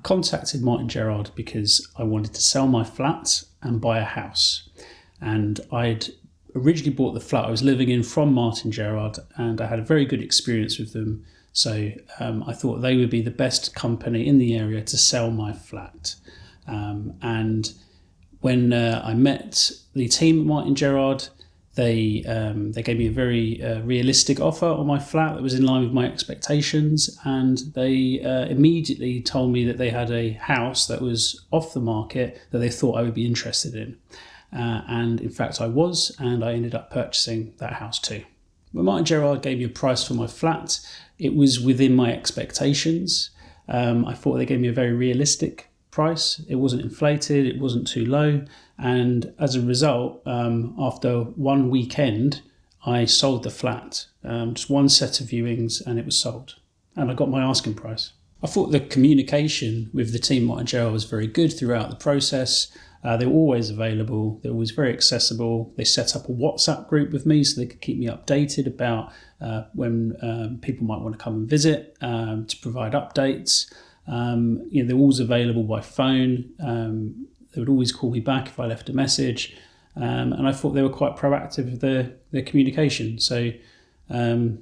contacted Martin Gerrard because I wanted to sell my flat and buy a house. And I'd originally bought the flat I was living in from Martin Gerrard, and I had a very good experience with them. So I thought they would be the best company in the area to sell my flat. And when I met the team at Martin Gerrard, they gave me a very realistic offer on my flat that was in line with my expectations, and they immediately told me that they had a house that was off the market that they thought I would be interested in. And in fact I was, and I ended up purchasing that house too. When Martin Gerrard gave me a price for my flat, it was within my expectations. I thought they gave me a very realistic price. It wasn't inflated, it wasn't too low, and as a result, after one weekend I sold the flat. Just one set of viewings and it was sold, and I got my asking price. I thought the communication with the team at Martin Gerrard was very good throughout the process. They were always available, they were always very accessible. They set up a WhatsApp group with me so they could keep me updated about when people might want to come and visit, to provide updates. They're always available by phone. They would always call me back if I left a message. And I thought they were quite proactive with their communication. So, I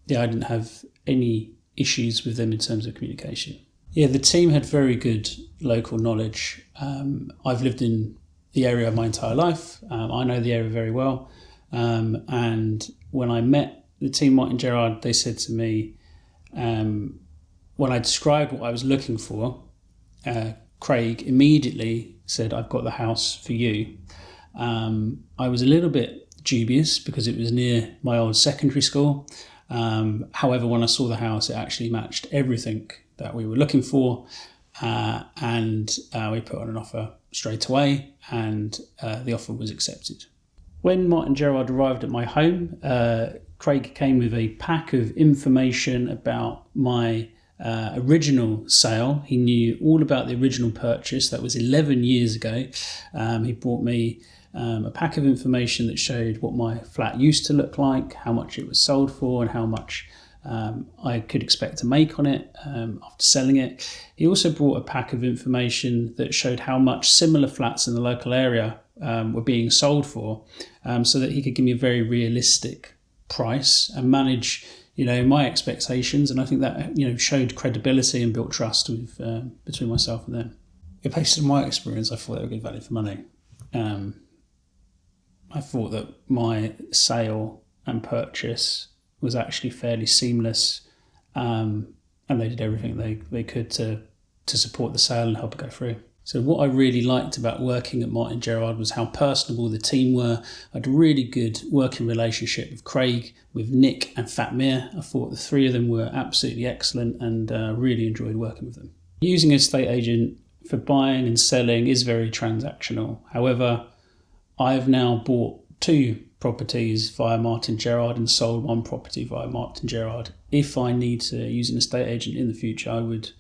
didn't have any issues with them in terms of communication. Yeah, the team had very good local knowledge. I've lived in the area my entire life. I know the area very well. And when I met the team Martin Gerrard, they said to me, when I described what I was looking for, Craig immediately said, "I've got the house for you." I was a little bit dubious because it was near my old secondary school. However, when I saw the house, it actually matched everything that we were looking for, and we put on an offer straight away, and the offer was accepted. When Martin Gerrard arrived at my home, Craig came with a pack of information about my original sale. He knew all about the original purchase. That was 11 years ago. He brought me a pack of information that showed what my flat used to look like, how much it was sold for, and how much I could expect to make on it after selling it. He also brought a pack of information that showed how much similar flats in the local area were being sold for, so that he could give me a very realistic price and manage my expectations. And I think that showed credibility and built trust with between myself and them. Based on my experience, I thought they were good value for money. I thought that my sale and purchase was actually fairly seamless, and they did everything they could to support the sale and help it go through. So what I really liked about working at Martin Gerrard was how personable the team were. I had a really good working relationship with Craig, with Nick and Fatmir. I thought the three of them were absolutely excellent, and really enjoyed working with them. Using an estate agent for buying and selling is very transactional. However, I've now bought 2 properties via Martin Gerrard and sold 1 property via Martin Gerrard. If I need to use an estate agent in the future, I would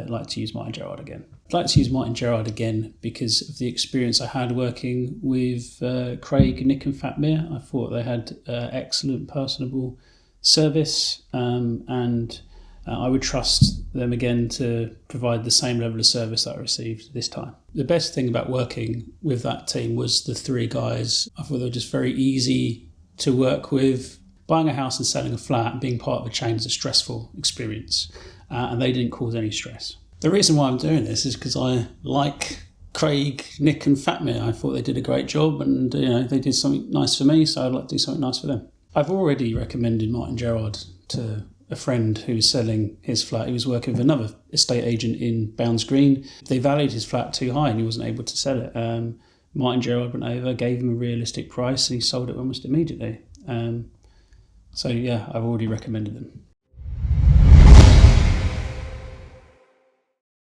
like to use Martin Gerrard again. I'd like to use Martin Gerrard again because of the experience I had working with Craig, Nick and Fatmir. I thought they had excellent personable service, and I would trust them again to provide the same level of service that I received this time. The best thing about working with that team was the 3 guys. I thought they were just very easy to work with. Buying a house and selling a flat and being part of a chain is a stressful experience, and they didn't cause any stress. The reason why I'm doing this is because I like Craig, Nick and Fatmir. I thought they did a great job, and they did something nice for me, so I'd like to do something nice for them. I've already recommended Martin Gerrard to a friend who's selling his flat. He was working with another estate agent in Bounds Green. They valued his flat too high and he wasn't able to sell it. Martin Gerrard went over, gave him a realistic price, and he sold it almost immediately. I've already recommended them.